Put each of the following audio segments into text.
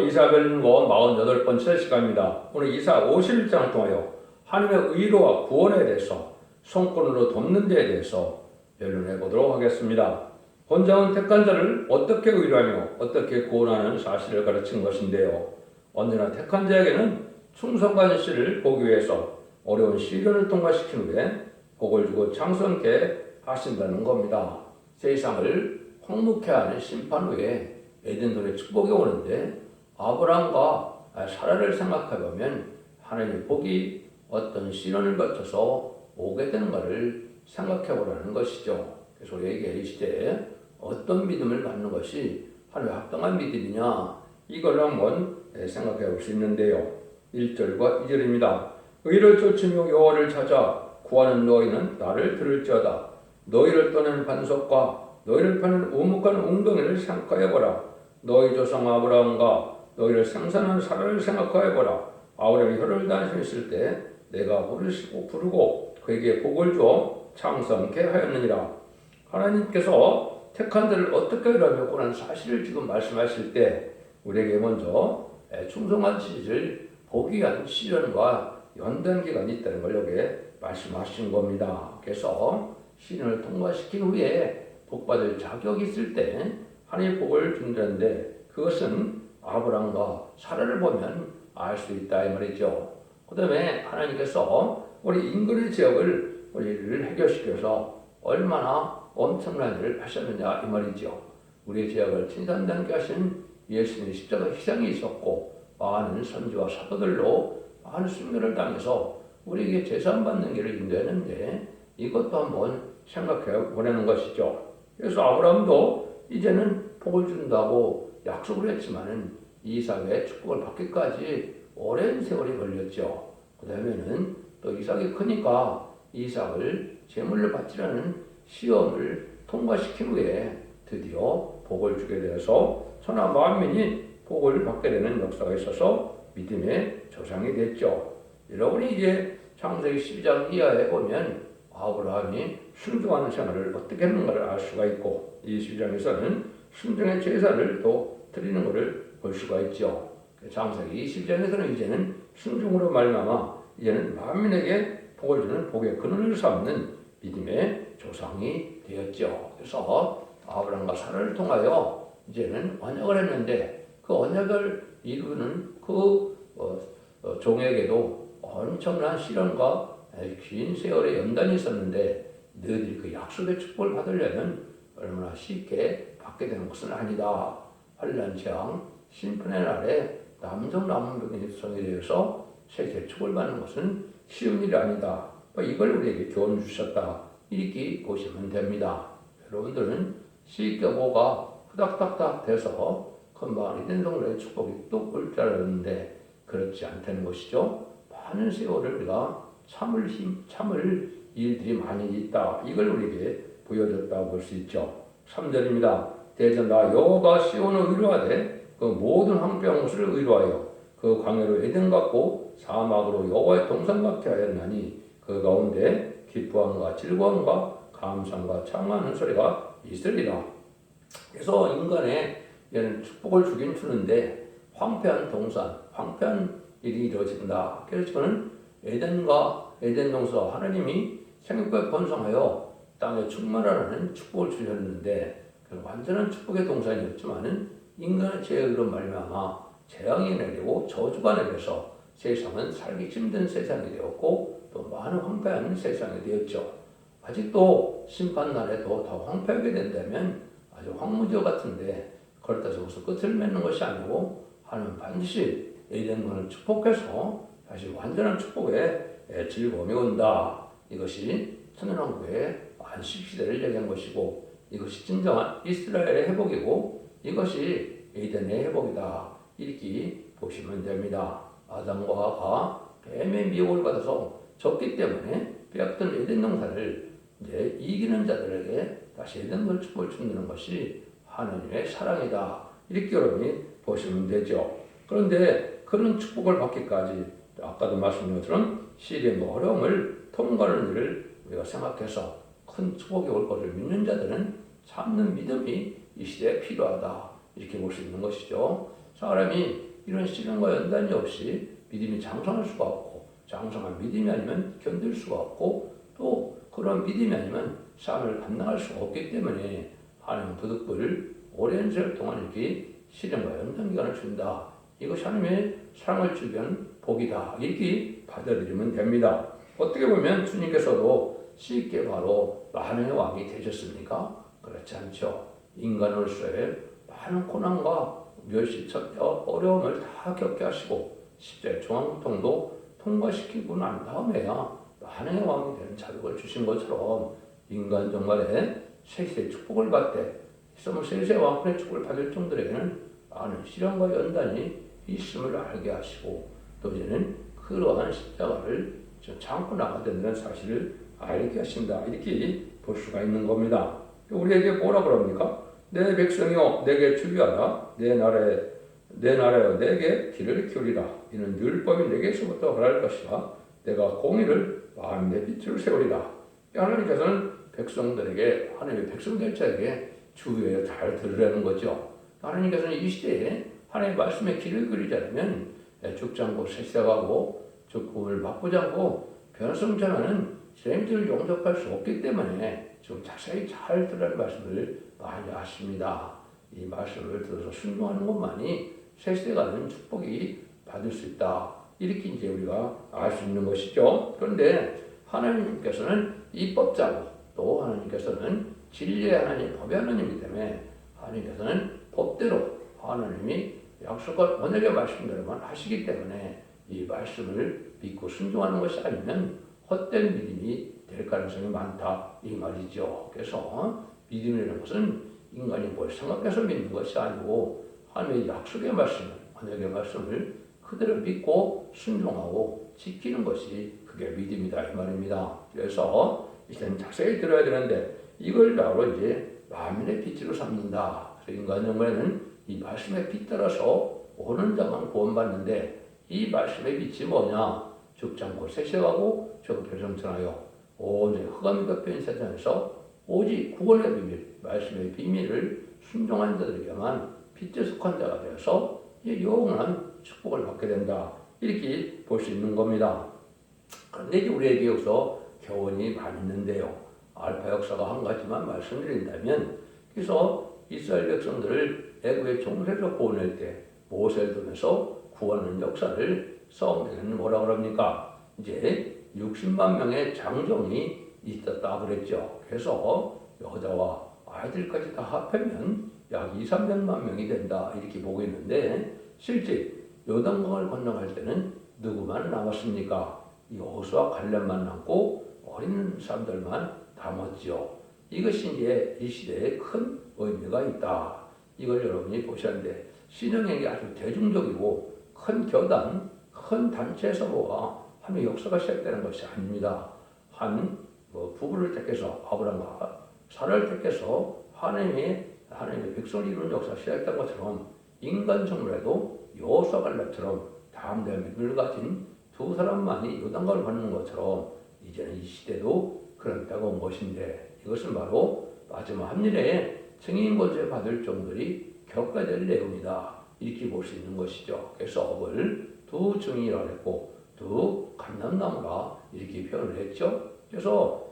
이사벨 원 48번째 시간입니다. 오늘 이사 51장을 통하여 하나님의 의로와 구원에 대해서 성권으로 돕는 데에 대해서 변론해 보도록 하겠습니다. 본장은 택한 자를 어떻게 의로하며 어떻게 구원하는 사실을 가르친 것인데요. 언제나 택한 자에게는 충성과 씨를 보기 위해서 어려운 시련을 통과시킨 후에 복을 주고 창성케 하신다는 겁니다. 세상을 황무케 하는 심판 후에 에덴동의 축복이 오는데 아브라함과 사라를 생각해보면 하나님의 복이 어떤 시련을 거쳐서 오게 되는가를 생각해보라는 것이죠. 그래서 우리에게 이 시대에 어떤 믿음을 갖는 것이 하나님의 합당한 믿음이냐 이걸 한번 생각해 볼 수 있는데요. 1절과 2절입니다. 의를 쫓으며 여호와를 찾아 구하는 너희는 나를 들을지어다. 너희를 떠낸 반석과 너희를 파는 우묵한 웅덩이를 생각해보라. 너희 조상 아브라함과 너희를 생산한 사라를 생각해보라. 아브라함이 혀를 다니셨을 때 내가 부르고 그에게 복을 주어 창성케 하였느니라. 하나님께서 택한 자를 어떻게 하려고 하는 사실을 지금 말씀하실 때 우리에게 먼저 충성한 지지를 보기 위한 시련과 연단 기간이 있다는 걸 여기에 말씀하신 겁니다. 그래서 시련을 통과시킨 후에 복받을 자격이 있을 때 하나님의 복을 준다는데 그것은 아브라함과 사라를 보면 알 수 있다 이 말이죠. 그 다음에 하나님께서 우리 인간의 죄악을 우리를 해결시켜서 얼마나 엄청난 일을 하셨느냐 이 말이죠. 우리의 죄악을 진단단계 하신 예수님의 십자가 희생이 있었고 많은 선지와 사도들로 많은 순교를 당해서 우리에게 제사받는 길을 인도했는데 이것도 한번 생각해 보내는 것이죠. 그래서 아브라함도 이제는 복을 준다고 약속을 했지만은 이삭의 축복을 받기까지 오랜 세월이 걸렸죠. 그 다음에는 또 이삭이 크니까 이삭을 제물로 바치라는 시험을 통과시킨 후에 드디어 복을 주게 되어서 천하 만민이 복을 받게 되는 역사가 있어서 믿음의 조상이 됐죠. 여러분이 이제 창세기 12장 이하에 보면 아브라함이 순종하는 생활을 어떻게 했는가를 알 수가 있고 이 12장에서는 순종의 제사를 또 드리는 것을 볼 수가 있죠. 창세기 12장에서는 이제는 순종으로 말미암아 이제는 만민에게 복을 주는 복의 근원을 삼는 믿음의 조상이 되었죠. 그래서 아브라함과 사라를 통하여 이제는 언약을 했는데 그 언약을 이루는 그 종에게도 엄청난 시련과 긴 세월의 연단이 있었는데 너희들이 그 약속의 축복을 받으려면 얼마나 쉽게 받게 되는 것은 아니다. 환난 재앙 심판의 날에 남성남녀의 성에 대해서 세계 축복을 받는 것은 쉬운 일이 아니다. 이걸 우리에게 교훈 주셨다. 이렇게 보시면 됩니다. 여러분들은 시겨보가 후닥닥닥 돼서 금방 이den성의 축복이 뚝 올 줄 알았는데 그렇지 않다는 것이죠. 많은 세월을 우리가 참을 일들이 많이 있다. 이걸 우리에게 보여줬다고 볼 수 있죠. 3절입니다. 대전 나 여호와가 시온을 의로하되 그 모든 황폐한 곳을 의로하여 그 광야로 에덴 같고 사막으로 여호와의 동산 같게 하였나니 그 가운데 기뻐함과 즐거움과 감상과 창하는 소리가 있으리라. 그래서 인간의 얘는 축복을 주긴 주는데 황폐한 동산, 황폐한 일이 이루어진다. 그래서 저는 에덴과 에덴 동서 하나님이 생육과 번성하여 땅에 충만하라는 축복을 주셨는데 그 완전한 축복의 동산이었지만은 인간의 죄악으로 말미암아 재앙이 내리고 저주가 내려서 세상은 살기 힘든 세상이 되었고 또 많은 황폐한 세상이 되었죠. 아직도 심판날에도 더 황폐하게 된다면 아주 황무지와 같은데 그렇다 해서 무슨 끝을 맺는 것이 아니고 하나님은 반드시 에덴문을 축복해서 다시 완전한 축복의 즐거움이 온다. 이것이 천연왕국의 안식시대를 얘기한 것이고 이것이 진정한 이스라엘의 회복이고 이것이 에덴의 회복이다. 이렇게 보시면 됩니다. 아담과 하와가 뱀의 미혹을 받아서 졌기 때문에 빼앗던 에덴 동산을 이제 이기는 자들에게 다시 에덴을 축복을 주는 것이 하나님의 사랑이다. 이렇게 여러분이 보시면 되죠. 그런데 그런 축복을 받기까지 아까도 말씀드린 것처럼 시련과 어려움을 통과하는 일을 우리가 생각해서 큰 축복이 올 것을 믿는 자들은 참는 믿음이 이 시대에 필요하다. 이렇게 볼 수 있는 것이죠. 사람이 이런 시련과 연단이 없이 믿음이 장성할 수가 없고, 장성한 믿음이 아니면 견딜 수가 없고, 또 그런 믿음이 아니면 삶을 감당할 수가 없기 때문에 하나님은 부득불 오랜 세월 동안 이렇게 시련과 연단 기간을 준다. 이것이 하나님의 사랑을 주기 위한 복이다. 이렇게 받아들이면 됩니다. 어떻게 보면 주님께서도 쉽게 바로 만왕의 왕이 되셨습니까? 그렇지 않죠. 인간으로서의 많은 고난과 멸시, 어려움을 다 겪게 하시고 십자가의 중앙고통도 통과시키고 난 다음에야 만왕의 왕이 되는 자격을 주신 것처럼 인간 정말의 세세의 축복을 받되 세세의 왕권의 축복을 받을 정도에게는 많은 시련과 연단이 있음을 알게 하시고 또 이제는 그러한 십자가를 참고 나가야 된다는 사실을 알게 하신다. 이렇게 볼 수가 있는 겁니다. 우리에게 뭐라 그럽니까? 내 백성이여 내게 주의하라. 내 나라여 내게 길을 키우리라. 이는 늘 법이 내게서부터 허락할 것이라. 내가 공의를 마음의 빛으로 세우리라. 하나님께서는 백성들에게 하나님의 백성들 자에게 주의하여 잘 들으라는 거죠. 하나님께서는 이 시대에 하나님의 말씀에 길을 그리지 않으면 죽지 않고 세세가고 죽음을 맛보지 않고 변성 전하는 세임들을 용접할 수 없기 때문에 좀 자세히 잘 들으라는 말씀을 많이 하십니다. 이 말씀을 들어서 순종하는 것만이 세세가는 축복이 받을 수 있다. 이렇게 이제 우리가 알 수 있는 것이죠. 그런데 하나님께서는 입법자고 또 하나님께서는 진리의 하나님, 법의 하나님이기 때문에 하나님께서는 법대로 하나님이 약속과 언약의 말씀대로만 하시기 때문에 이 말씀을 믿고 순종하는 것이 아니면 헛된 믿음이 될 가능성이 많다 이 말이죠. 그래서 믿음이라는 것은 인간이 뭘 생각해서 믿는 것이 아니고 하나님의 약속의 말씀을, 언약의 말씀을 그대로 믿고 순종하고 지키는 것이 그게 믿음이다 이 말입니다. 그래서 이제는 자세히 들어야 되는데 이걸 바로 이제 만민의 빛으로 삼는다. 그래서 인간 정말에는 이 말씀의 빛 따라서 오는 자만 구원받는데 이 말씀의 빛이 뭐냐? 죽지 않고 세세가고 정결정천하여 오직 흑암이 덮여있는 세상에서 오직 구원의 비밀, 말씀의 비밀을 순종한 자들에게만 빛에 속한 자가 되어서 영원한 축복을 받게 된다. 이렇게 볼 수 있는 겁니다. 그런데 이제 우리에게 여기서 교훈이 많이 있는데요. 알파 역사가 한 가지만 말씀드린다면 그래서 이스라엘 백성들을 애굽의 종세에서 구원할 때 모세를 통해서 구원하는 역사를 성경에는 뭐라 그럽니까? 이제 60만 명의 장정이 있었다 그랬죠. 그래서 여자와 아이들까지 다 합하면 약 2, 300만 명이 된다 이렇게 보고 있는데 실제 요단강을 건너갈 때는 누구만 남았습니까? 여호수아 갈렙만 남고 어린 사람들만 남았죠. 이것이 이제 이 시대에 큰 의미가 있다. 이걸 여러분이 보셔야 하는데 신앙이 아주 대중적이고 큰 교단, 큰 단체에서와 하나님의 역사가 시작되는 것이 아닙니다. 한 부부를 택해서 아브라함과 사라를 택해서 하나님의 백성을 이루는 역사가 시작된 것처럼 인간 정말에도 여호수아 갈렙처럼 담대한 믿음을 가진 두 사람만이 요단강을 건너는 것처럼 이제는 이 시대도 그런 때가 온 것인데 이것은 바로 마지막 한일에 증인 권세 받을 종들이 겪어야 될 내용이다. 이렇게 볼 수 있는 것이죠. 그래서 업을 두 증인이라고 했고 두 감람나무라 이렇게 표현을 했죠. 그래서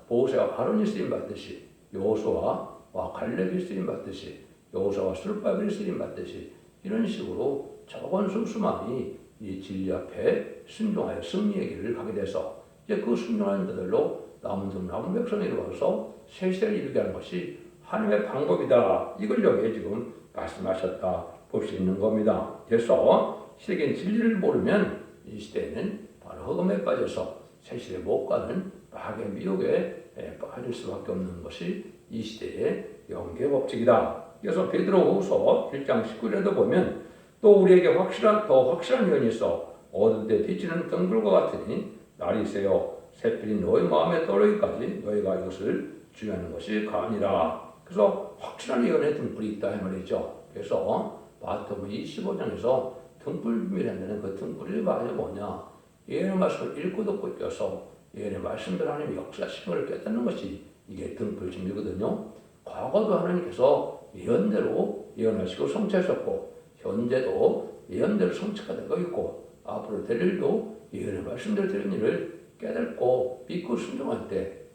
모세와 아론이 쓰임 받듯이 여호수아와 갈렙이 쓰임 받듯이 여호수아와 술바벨이 쓰임 받듯이 이런 식으로 적은 수수만이 이 진리 앞에 순종하여 승리의 길을 가게 돼서 이제 그 순종하는 자들로 남은 백성이 이루어서 세세를 이루게 하는 것이 하나님의 방법이다. 이걸 여기에 지금 말씀하셨다 볼 수 있는 겁니다. 그래서 시대적인 진리를 모르면 이 시대에는 바로 흑암에 빠져서 세시대 못 가는 마귀의 미혹에 빠질 수밖에 없는 것이 이 시대의 영계 법칙이다. 그래서 베드로후서 1장 19절에도 보면 또 우리에게 더 확실한 연이 있어 어두운 때 비치는 등불과 같으니 날이 새어 새별이 너희 마음에 떨어지기까지 너희가 이것을 주의하는 것이 가니라. 그래서 확실한 예언의 등불이 있다 이 말이죠. 그래서 마태복음 25장에서 등불 비밀이라는 그 등불이 바로 뭐냐? 예언의 말씀을 읽고 듣고 껴서 예언의 말씀대로 하나님의 역사심을 깨닫는 것이 이게 등불심이거든요. 과거도 하나님께서 예언대로 예언하시고 성취하셨고 현재도 예언대로 성취가 되고 있고 앞으로 될 일도 예언의 말씀대로 되는 일을 깨닫고 믿고 순종할 때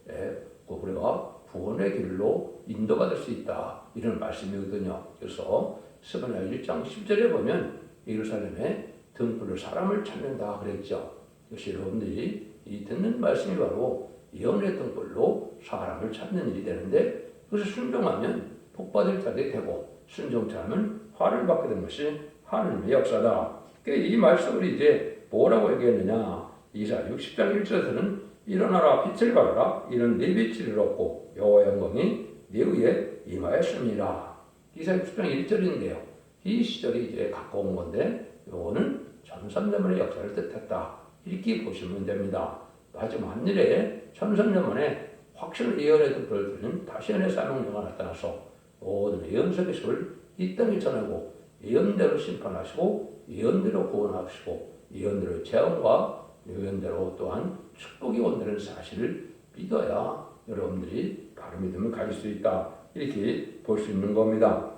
우리가 구원의 길로 인도가 될 수 있다. 이런 말씀이거든요. 그래서 스가랴 1장 10절에 보면 예루살렘에 등불로 사람을 찾는다 그랬죠. 역시 여러분들이 이 듣는 말씀이 바로 예언의 등불로 사람을 찾는 일이 되는데 그것을 순종하면 복받을 자들이 되고 순종치 않으면 화를 받게 되는 것이 하나님의 역사다. 그러니까 이 말씀을 이제 뭐라고 얘기했느냐. 이사야 60장 1절에서는 일어나라 빛을 발하라 이는 네 빛을 잃었고 여호와의 영광이 네 위에 임하였습니다. 이사야 60장 1절인데요. 이 시절이 이제 가까운 건데 요거는 천삼년만의 역사를 뜻했다. 이렇게 보시면 됩니다. 마지막 한일에 천삼년 만에 확실한 예언의 등불을 들은 다시안의 사명자가 나타나서 모든 예언 속의식을 이 땅에 전하고 예언대로 심판하시고 예언대로 구원하시고 예언대로 재앙과 예언대로 또한 축복이 온다는 사실을 믿어야 여러분들이 바른 믿음을 가질 수 있다. 이렇게 볼 수 있는 겁니다.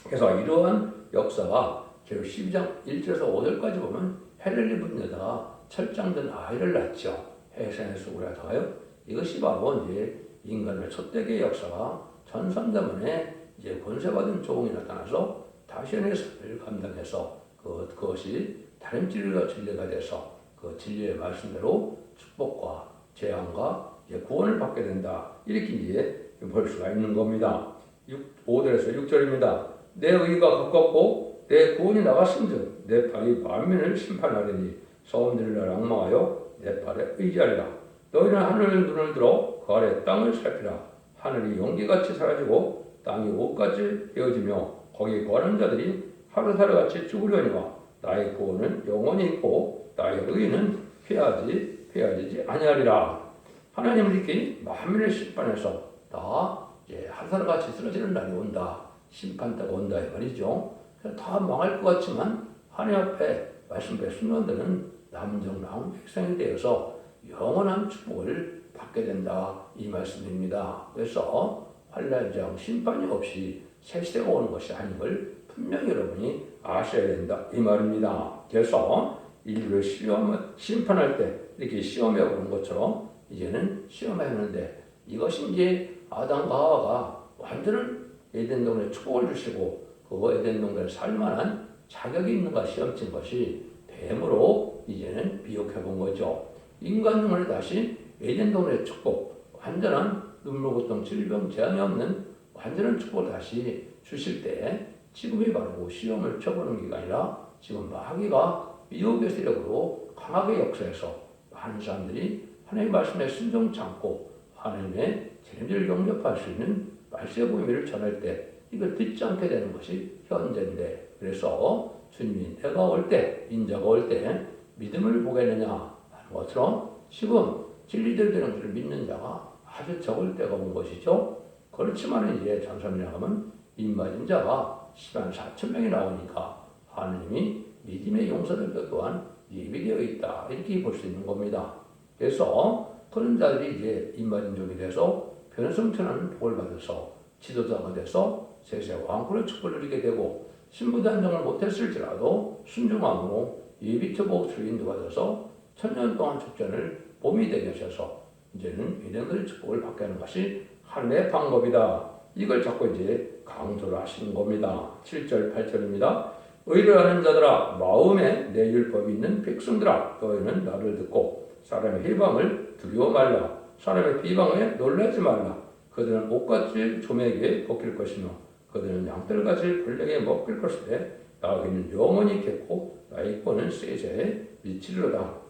그래서 이러한 역사가 제로 12장 1절에서 5절까지 보면 해를 입은 여자가 철장된 아이를 낳죠. 해산에서 우라다가요. 이것이 바로 이제 인간의 첫대기의 역사가 천삼년 만에 이제 권세받은 조공이 나타나서 다시안의 삶을 감당해서 그것이 다른 진리가 돼서 그 진리의 말씀대로 축복과 재앙과 구원을 받게 된다. 이렇게 이제 볼 수가 있는 겁니다. 5절에서 6절입니다. 내 의가 가깝고 내 구원이 나갔은즉 내 팔이 만민을 심판하리니 소원들을 나를 악망하여 내 팔에 의지하리라. 너희는 하늘 눈을 들어 그 아래 땅을 살피라. 하늘이 연기같이 사라지고 땅이 옷같이 헤어지며 거기 거하는 자들이 하루살이같이 죽으려니와 나의 구원은 영원히 있고 나의 의는 폐하지지 아니하리라. 하나님은 이렇게 만민을 심판해서 다 이제 하루살이같이 쓰러지는 날이 온다. 심판대가 온다 이 말이죠. 다 망할 것 같지만 하나님 앞에 말씀에 순종하는 남정나온 백성이 되어서 영원한 축복을 받게 된다 이 말씀입니다. 그래서 환란장 심판이 없이 새 시대가 오는 것이 아님을 분명히 여러분이 아셔야 된다 이 말입니다. 그래서 인류를 심판할 때 이렇게 시험해 보는 것처럼 이제는 시험하는데 이것이 이제 아담과 하와가 완전한 에덴 동산에 축복을 주시고 그 에덴 동산에 살만한 자격이 있는가 시험친 것이 뱀으로 이제는 비욕해 본 거죠. 인간 영혼에 다시 에덴 동산의 축복, 완전한 눈물 고통 질병 재앙이 없는 완전한 축복을 다시 주실 때 지금이 바로 시험을 펴보는 기가 아니라 지금 마귀가 미혹의 세력으로 강하게 역사해서 많은 사람들이 하나님의 말씀에 순종치 않고 하나님의 재림을 영접할 수 있는 말씀의 복음을 전할 때 이걸 듣지 않게 되는 것이 현재인데 그래서 주님이 내가 올 때, 인자가 올 때 믿음을 보겠느냐 하는 것처럼 지금 진리대로 되는 것을 믿는 자가 아주 적을 때가 온 것이죠. 그렇지만 이제 전사님이 하면 입맞은 자가 104,000명이 나오니까 하나님이 믿음의 용서를 또한 예비되어 있다 이렇게 볼 수 있는 겁니다. 그래서 그런 자들이 이제 입맞은 종이 돼서 변성천하는 복을 받아서 지도자가 돼서 세세 왕권의 축복을 누리게 되고 신부단정을 못했을지라도 순종함으로 예비처복 수로 인도받아서 천년 동안 축전을 봄이 되게 하셔서 이제는 미래의 축복을 받게 하는 것이 하나님의 방법이다. 이걸 자꾸 이제 강조를 하시는 겁니다. 7절 8절입니다. 의를 하는 자들아 마음에 내 율법이 있는 백성들아 너희는 나를 듣고 사람의 해방을 두려워 말라. 사람의 비방에 놀라지 말라. 그들은 옷같이 조매에게 벗길 것이며 그들은 양털같이 벌레에게 먹힐 것이되 나에게는 영원히 있겠고 나의 권은 세세에 미치리로다.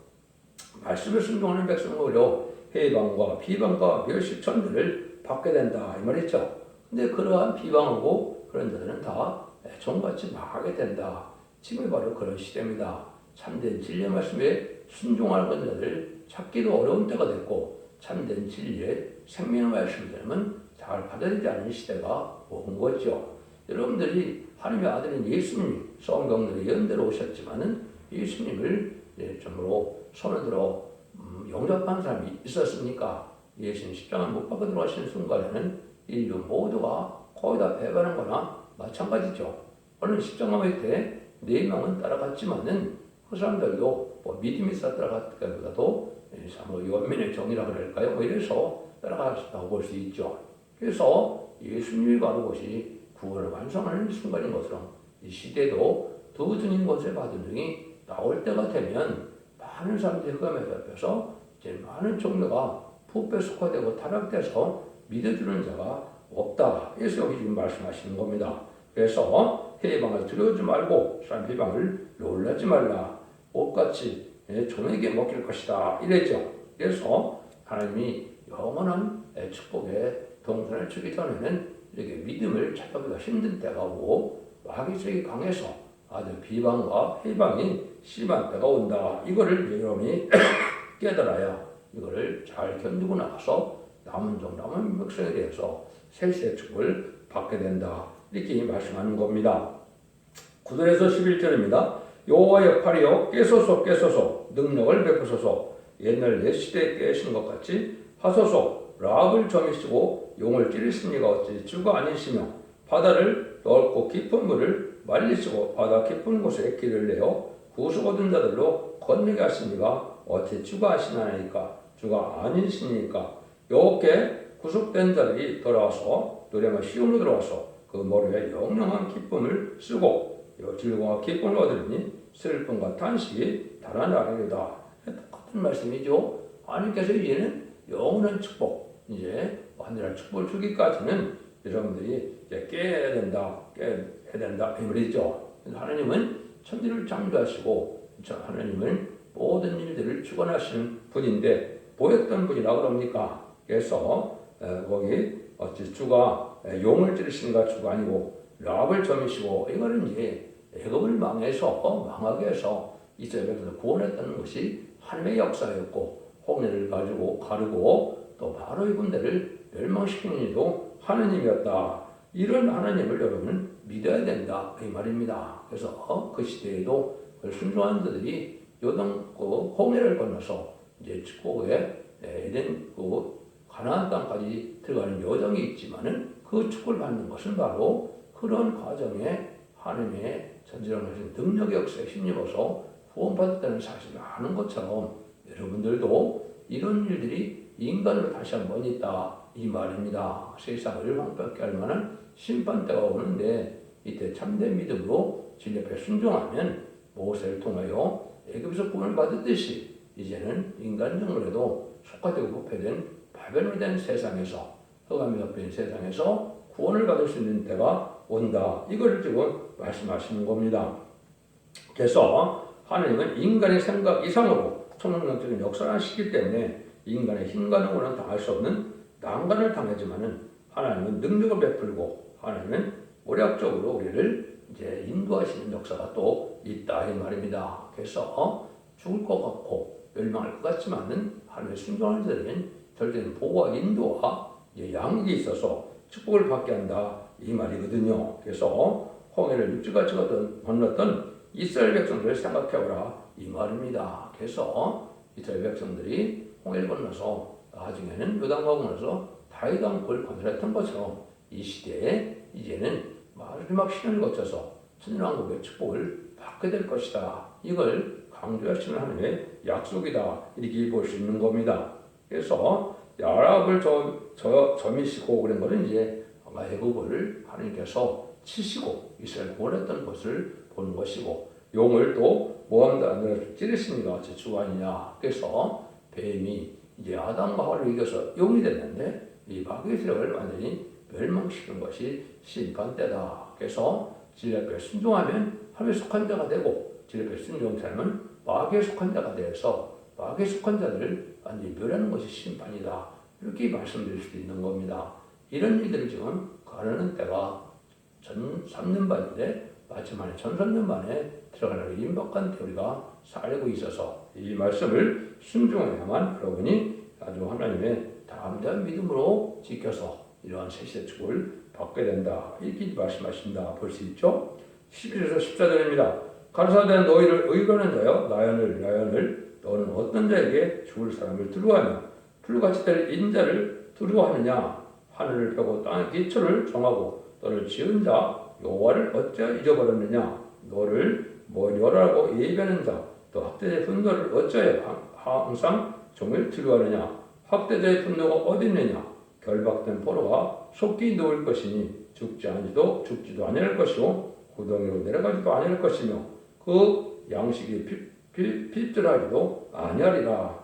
말씀을 순종하는 백성은 오히려 해방과 비방과 멸시천대를 받게 된다 이 말이죠. 근데 그러한 비방하고 그런 자들은 다 종같이 망하게 된다. 지금이 바로 그런 시대입니다. 참된 진리의 말씀에 순종하는 자들 찾기도 어려운 때가 됐고 참된 진리의 생명의 말씀들은 잘 받아들이지 않는 시대가 온 거죠. 여러분들이 하나님의 아들인 예수님 성경들의 예언대로 오셨지만은 예수님을 좀으로 손을 들어 영접한 사람이 있었습니까? 예수님 십자가 못 박아 들어가시는 순간에는 인류 모두가 거의 다 배반한 거나 마찬가지죠. 오늘 십자가 밑에 4명은 따라갔지만은 그 사람들도 뭐 믿음이 있어 따라갔다기보다도 뭐 연민의 정이라 그럴까요? 뭐 이래서 따라갔다고 볼 수 있죠. 그래서 예수님이 바로 것이 구원을 완성하는 순간인 것처럼 이 시대도 두 증인 것에 받은 증이 나올 때가 되면 많은 사람들이 흑암에 잡혀서 이제 많은 종교가 부패 속화되고 타락돼서 믿어주는 자가 없다. 그래서 여기 지금 말씀하시는 겁니다. 그래서 해방을 두려워하지 말고 사람 해방을 놀라지 말라. 옷같이 종에게 먹힐 것이다. 이랬죠. 그래서 하나님이 영원한 축복의 동산을 주기 전에는 이렇게 믿음을 찾아보기가 힘든 때가 오고 마귀 세력이 강해서 아주 비방과 해방이 심한 때가 온다. 이거를 여러분이 깨달아야 이거를 잘 견디고 나가서 남은 종 남은 백성에 대해서 세세의 축복을 받게 된다. 이렇게 말씀하는 겁니다. 9절에서 11절입니다. 여호와의 팔이여 깨소서 깨소서 능력을 베푸소서 옛날 옛 시대에 깨신 것 같이 하소서 락을 점이시고 용을 찌르시니가 어찌 주가 아니시며 바다를 넓고 깊은 물을 말리시고 바다 깊은 곳에 길을 내어 구속 얻은 자들로 건너게 하시니가 어찌 주가 하시나이까 주가 아니시니까 여호와께 구속된 자들이 돌아와서 노래가 시온으로 들어와서 그 머리에 영영한 기쁨을 쓰고 즐거움과 기쁨을 얻으리니 슬픔과 탄식이 달아나리로다. 똑같은 말씀이죠. 하나님께서 이제는 영원한 축복, 이제 하늘의 축복을 주기까지는 여러분들이 이제 깨야 된다, 이 말이죠. 하나님은 천지를 창조하시고 하나님은 모든 일들을 주관하시는 분인데 보였던 분이라 그럽니까? 그래서 거기 어찌 주가 용을 찌르시는가 주가 아니고 랍을 점이시고 이거는 이제 애굽을 망하게 해서 이스라엘 백성을 구원했다는 것이 하나님의 역사였고 홍해를 가지고 가르고 또 바로의 군대를 멸망시키는 일도 하나님이었다. 이런 하나님을 여러분은 믿어야 된다 이 말입니다. 그래서 그 시대에도 순종한 자들이 요단 홍해를 건너서 이제 축복의 에덴 가나안 땅까지 들어가는 여정이 있지만은 그 축복을 받는 것은 바로 그런 과정에 하나님의 전지전능하신 능력의 역사에 힘입어서 구원받았다는 사실을 아는 것처럼 여러분들도 이런 일들이 인간으로 다시 한번 있다 이 말입니다. 세상을 황폐하게 할 만한 심판대가 오는데 이때 참된 믿음으로 주님 앞에 순종하면 모세를 통하여 애굽에서 구원을 받았듯이 이제는 인간 정글에도 속화되고 부패된 바벨론이 된 세상에서 흑암이 덮인 세상에서 구원을 받을 수 있는 때가 온다. 이걸 지금 말씀하시는 겁니다. 그래서 하나님은 인간의 생각 이상으로 초능력적인 역사를 하시기 때문에 인간의 힘과 능력은 당할 수 없는 난관을 당하지만은 하나님은 능력을 베풀고 하나님은 모략적으로 우리를 이제 인도하시는 역사가 또 있다 이 말입니다. 그래서 죽을 것 같고 멸망할 것 같지만은 하나님의 순종하는 자들은 절대는 보호와 인도와 양육이 있어서 축복을 받게 한다 이 말이거든요. 그래서 홍해를 육지같이 건넜던 이스라엘 백성들을 생각해보라 이 말입니다. 그래서 이스라엘 백성들이 홍해를 건너서 나중에는 요단강을 건너서 다윗왕국을 건설했던 것처럼 이 시대에 이제는 마지막 시간을 거쳐서 천년왕국의 축복을 받게 될 것이다. 이걸 강조하시는 하나님의 약속이다. 이렇게 볼 수 있는 겁니다. 그래서 야랍을 점이시고 그런 거는 이제 애굽을 하나님께서 치시고 이스라엘 구원했던 것을 보는 것이고 용을 또 모함단을 찌르시니가 어찌 주가 아니냐. 그래서 뱀이 이제 아담과 하와를 이겨서 용이 됐는데 이 마귀의 세력을 완전히 멸망시키는 것이 심판때다. 그래서 진리 앞에 순종하면 하나님에 속한 자가 되고 진리 앞에 순종하지 않으면 마귀에 속한 자가 되어서 마귀에 속한 자들을 완전히 멸하는 것이 심판이다. 이렇게 말씀드릴 수도 있는 겁니다. 이런 일들을 지금 가르는 때가 전 3년 반인데 마침 안에 전 3년 만에 들어가는 임박한 때우리가 살고 있어서 이 말씀을 순종해야만 여러분이 아주 하나님의 담대한 믿음으로 지켜서 이러한 세시의 축복을 받게 된다. 이렇게 말씀하신다. 볼 수 있죠? 11에서 14절입니다. 가르사된 너희를 의거는 자여 나연을 너는 어떤 자에게 죽을 사람을 두려워하며 풀같이 될 인자를 두려워하느냐. 하늘을 펴고 땅의 기초를 정하고 너를 지은 자 여호와를 어찌 잊어버렸느냐. 너를 뭐려라고 예의하는 자, 또 학대자의 분노를 어찌하여 항상 종일 두려워하느냐. 학대자의 분노가 어디 있느냐. 결박된 포로가 속히 누울 것이니 죽지도 아니할 것이요 구덩이로 내려가지도 아니할 것이며 그 양식이 핍절하지도 아니하리라.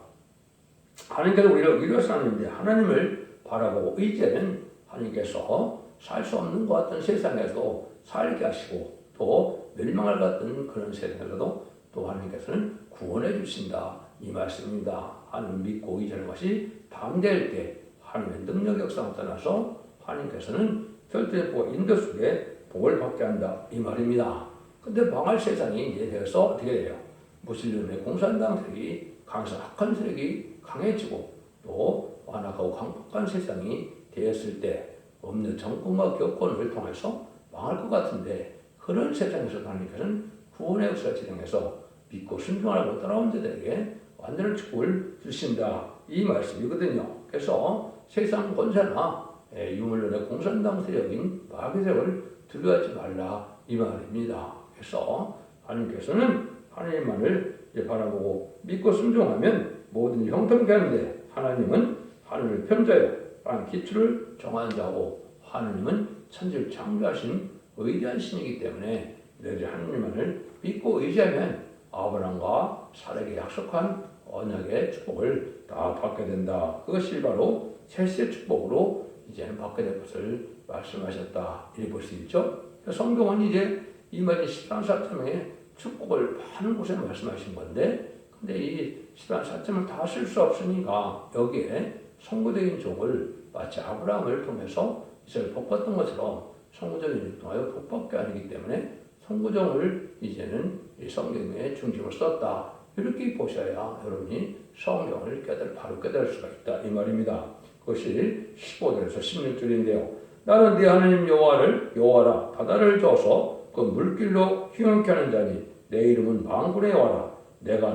하나님께서 우리를 위로해서 하는데 하나님을 바라보고 의지하는 하나님께서 살 수 없는 것 같은 세상에서 살게 하시고 또 멸망할 같은 그런 세상에서도 또 하나님께서는 구원해 주신다. 이 말씀입니다. 하나님 믿고 의지하는 것이 담대할 때 하나님의 능력 역사가 떠나서 하나님께서는 절대적으로 인도 속에 복을 받게 한다. 이 말입니다. 근데 망할 세상이 이제 되어서 어떻게 돼요? 무슬림의 공산당 세력이 악한 세력이 강해지고 또 완악하고 강폭한 세상이 되었을 때 없는 정권과 교권을 통해서 망할 것 같은데 그런 세상에서 하나님께서는 구원의 역사를 진행해서 믿고 순종하고 따라온 자들에게 완전한 축복을 주신다. 이 말씀이거든요. 그래서 세상 권세나 유물론의 공산당 세력인 마귀 세력을 두려워하지 말라. 이 말입니다. 그래서 하나님께서는 하나님만을 바라보고 믿고 순종하면 뭐든지 형통케 하는데 하나님은 하늘을 편자요 기초를 정한 자고 하나님은 천지를 창조하신 위대한 신이기 때문에 너희들이 하나님만을 믿고 의지하면 아브라함과 사라에게 약속한 언약의 축복을 다 받게 된다. 그것이 바로 셋의 축복으로 이제는 받게 될 것을 말씀하셨다. 이렇게 볼 수 있죠. 성경은 이제 이 말이 14사점의 축복을 많은 곳에 말씀하신 건데 근데 이 14사점을 다 쓸 수 없으니까 여기에 선구적인 종을 마치 아브라함을 통해서 이스라엘 복받던 것처럼 선구적인 종을 통하여 복받게 하기 때문에 선구종을 이제는 이 성경의 중심으로 썼다. 이렇게 보셔야 여러분이 성경을 바로 깨달을 수가 있다. 이 말입니다. 그것이 15절에서 16절인데요. 나는 네 하나님 여호와라 바다를 저어서 그 물길로 휘황케 하는 자니 내 이름은 만군의 여호와라. 내가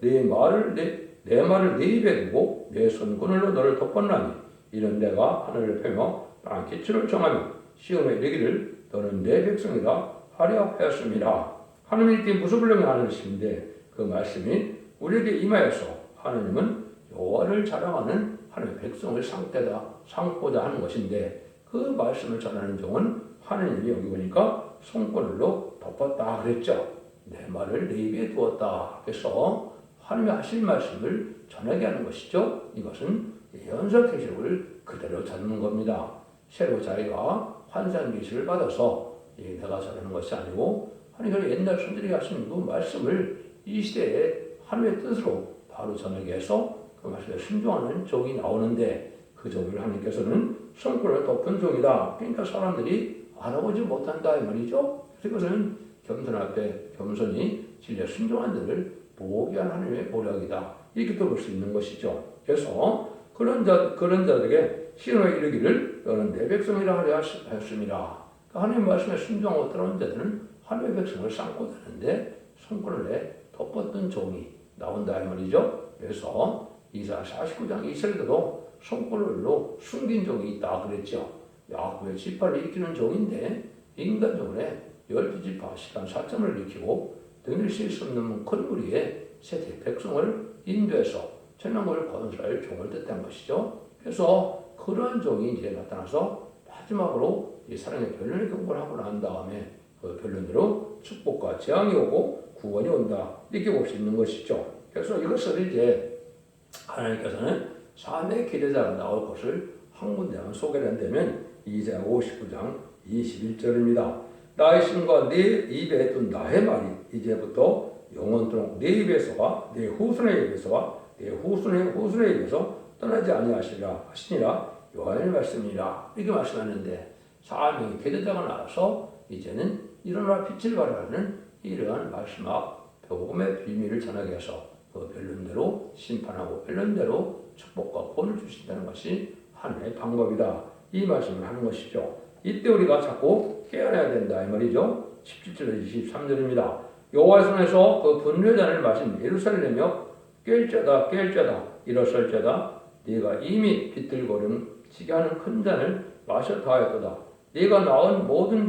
내 말을 네 입에 두고 내 손그늘로 너를 덮었나니 이는 내가 하늘을 펴며 땅 기초를 정하며 시온에 이르기를 너는 내 백성이라 하려 하였습니다. 하나님께 무속을 하는 것인데 그 말씀이 우리에게 임하여서 하나님은 여호와를 자랑하는 하나님의 백성을 삼고자 하는 것인데 그 말씀을 전하는 종은 하나님이 여기 보니까 손그늘로 덮었다 그랬죠. 내 말을 내 입에 두었다. 그래서 하나님이 하실 말씀을 전하게 하는 것이죠. 이것은 예언서 계시록을 그대로 전하는 겁니다. 새로 자기가 환상 계시를 받아서 내가 전하는 것이 아니고 하나님께서 옛날 손들이 하신 그 말씀을 이 시대에 하나님의 뜻으로 바로 전하게 해서 그 말씀에 순종하는 종이 나오는데 그 종을 하나님께서는 손가락을 덮은 종이다. 그러니까 사람들이 알아보지 못한다 이 말이죠. 그것은 겸손 앞에 겸손히 진리에 순종한 자를 보호하게 하는 하나님의 보력이다. 이렇게 또 볼 수 있는 것이죠. 그래서 그런 자들에게 시온에 이르기를 너는 내 백성이라 하려 하였습니다. 하나님의 말씀에 순종하고 따라온 자들은 하나님의 백성을 삼고 되는데 손가락에 덮었던 종이 나온다 이 말이죠. 그래서 이사야 49장 이스라엘도 손가락으로 숨긴 종이 있다 그랬죠. 야곱의 지파를 일으키는 종인데 인간 종에 12지파 시간 4점을 일으키고 등을 실 수 없는 큰 무리에 세대 백성을 인도해서 천년을 건설할 종을 뜻한 것이죠. 그래서 그러한 종이 이제 나타나서 마지막으로 이 사랑의 변론의 경고를 하고 난 다음에 그 변론대로 축복과 재앙이 오고 구원이 온다. 이렇게 볼 수 있는 것이죠. 그래서 이것을 이제 하나님께서는 삶의 기대자가 나올 것을 한 군데만 소개를 한다면 이사야 59장 21절입니다. 나의 신과 네 입에 둔 나의 말이 이제부터 영원토록 네 입에서와 네 후손의 입에서와 내 후손의 입에서 떠나지 아니하시리라 하시니라 요한의 말씀이라 이렇게 말씀하는데 사명의 계대자가 나와서 이제는 일어나 빛을 발하는 이러한 말씀학 복음의 비밀을 전하게 해서 그 변론대로 심판하고 변론대로 축복과 구원을 주신다는 것이 하나님의 방법이다. 이 말씀을 하는 것이죠. 이때 우리가 자꾸 깨어나야 된다 이 말이죠. 17절에서 23절입니다. 여호와의 손에서 그 분노의 잔을 마신 예루살렘이여 깰 자다 일어설 자다 네가 이미 비틀거림 지게 하는 큰 잔을 마셨다 하였도다. 네가 낳은 모든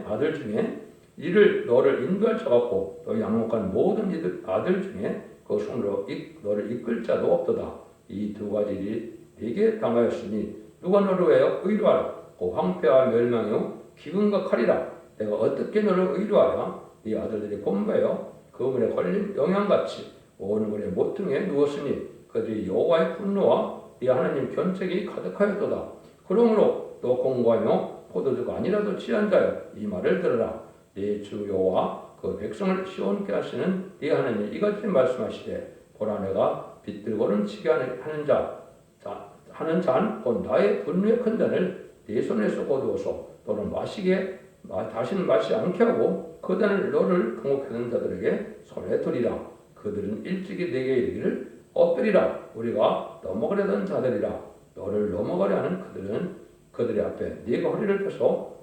아들 중에 이를 너를 인도할 자 같고 너 양육한 모든 아들 중에 그 손으로 너를 이끌 자도 없도다. 이 두 가지 일이 네게 당하였으니 누가 너를 위하여 의로하라. 그 황폐와 멸망이요 기근과 칼이라. 내가 어떻게 너를 의로하여 네 아들들이 곤배하여 그물에 걸린 영양같이 온 물의 모퉁이에 누웠으니 그들이 여호와의 분노와 네 하나님 견책이 가득하였도다. 그러므로 너 공고하며 포도주가 아니라도 취한 자여 이 말을 들으라. 네 주 여호와 그 백성을 시온케 하시는 네 하나님 이같이 말씀하시되 보라 내가 빛들고는 치게 하는 하는 잔 곧 나의 분노의 큰 잔을 네 손에서 거두어서 너는 다시는 마시지 않게 하고 그 잔을 너를 공혹하는 자들에게 손에 두리라. 그들은 일찍이 내게 이르기를 엎드리라. 우리가 넘어가려던 자들이라. 너를 넘어가려 하는 그들은 그들의 앞에 네가 허리를 펴서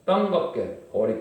땅 같게 거리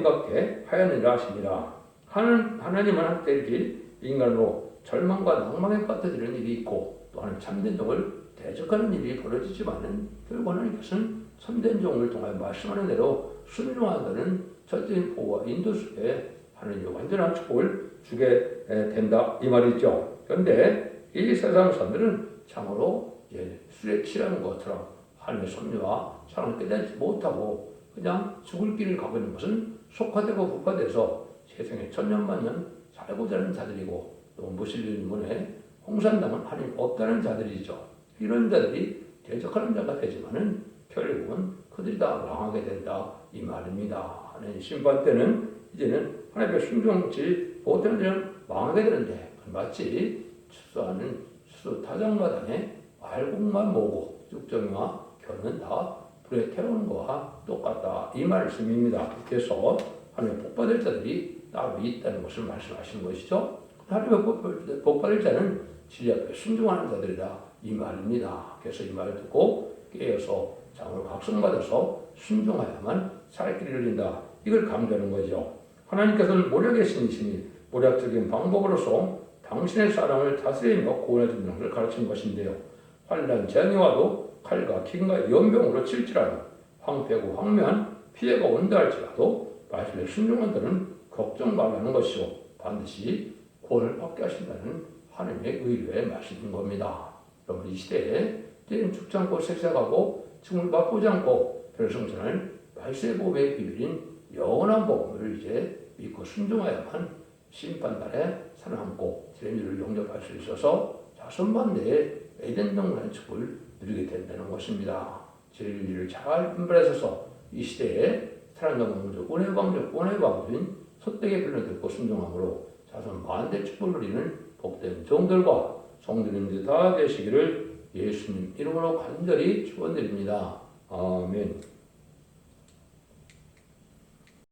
같게 하였느니라 하시니라. 하나님은 한때일지 인간으로 절망과 낭망에 빠뜨리는 일이 있고 또한 참된 종을 대적하는 일이 벌어지지만은 결과는 이것은 참된 종을 통하여 말씀하는 대로 순종하는 절대인 보호와 인도 속에 하나님의 완전한 축복을 주게 된다 이 말이죠. 그런데 이 세상 사람들은 참으로 술에 취하는 것처럼 하나님의 섭리와 사랑을 깨닫지 못하고 그냥 죽을 길을 가고 있는 것은 속화되고 국화돼서 세상에 천년만년 살고자 하는 자들이고 또 무슬림 문에 홍산당은 하나님 없다는 자들이죠. 이런 자들이 대적하는 자가 되지만은 결국은 그들이 다 망하게 된다 이 말입니다. 하나님 심판 때는 이제는 하나님의 순종치 못하는 자는 망하게 되는데 마치 추수하는 타작마당에 말국만 모으고 쭉정이와 겨는 다 불에 태우는 것과 똑같다 이 말씀입니다. 그래서 하나님의 복받을 자들이 따로 있다는 것을 말씀하시는 것이죠. 하나님의 복받을 자는 진리 앞에 순종하는 자들이다 이 말입니다. 그래서 이 말을 듣고 깨어서 장으로 각성받아서 순종하야만 살 길을 잃는다 이걸 강조하는 거죠. 하나님께서는 모략의 신이시니 모략적인 방법으로서 당신의 사랑을 다스리며 구원해 주는 것을 가르치는 것인데요. 환난 재앙이 와도 칼과 킹과 연병으로 칠지라도 황폐고 황묘한 피해가 온다 할지라도 말씀에 순종한 자는 걱정 말라는 것이요 반드시 구원을 받게 하신다는 하나님의 의뢰의 말씀인 겁니다. 여러분 이 시대에 때는 죽지 않고 색색하고 지금을 맛보지 않고 별성전을 말세의 복음의 비밀인 영원한 복음을 이제 믿고 순종하야만 심판날에 살아남고 진리를 영접할 수 있어서 자손만대의 에덴 동산의 축복을 누리게 된다는 것입니다. 진리를 잘 분별하셔서 이 시대에 살아남은 은혜 방주인 소떼의 불을 듣고 순종함으로 자손 만대 축복을 누리는 복된 종들과 성도님들 다 되시기를 예수님 이름으로 간절히 축원드립니다. 아멘.